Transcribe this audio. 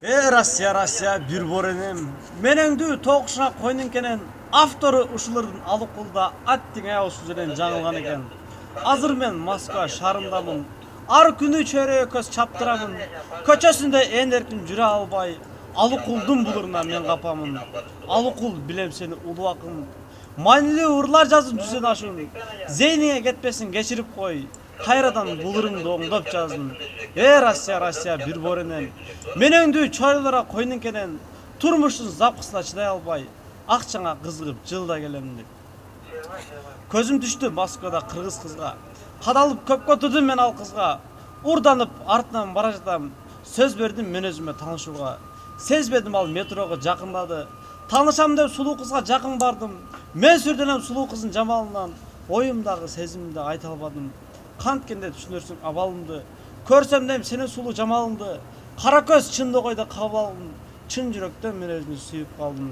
Россия bir borenim. Menengdü toquşa koynun kenen avtoru uşuların alıqılda аттың аяусыз жерен жаңылған екен. Азыр мен Москва шарындамын. Ар күні чөре көз чаптырамын. Көчөсүндө эркин жүрө албай, алыкулдун булуруна мен капамын. Алыкул билем сени улуу акын. Манилүү урлар жазын жүзөн ашын. Зейниңе кетпесин кечирип кой. Кайрадан булурумду оңдоп жаздым. Россия bir боренен. Менеңдүү чойлора койнун кенен турмуштун запкысына чыдай албай, акчаңа кызыгып жылда келем деп. Көзүм түштү Москвада кыргыз кызга. Кадалып көпкө турдум мен ал кызга. Урданып артынан бара жатам. Сөз бердим мен өзүмө таанышууга. Сезбедим ал метрого жакындады. Таанышам деп сулуу кызга жакын бардым. Мен сүрдөнөм сулуу кыздын жамалынан. Оюмдагы сезимимди айта албадым. Канткенде түшүнөрсүң абалымды. Көрсөм дем сенин сулуу жамалыңды. Кара көз чындык ойдо кабыл алдым. Чын жүрөктөн мен өзүмдү сүйүп калдым.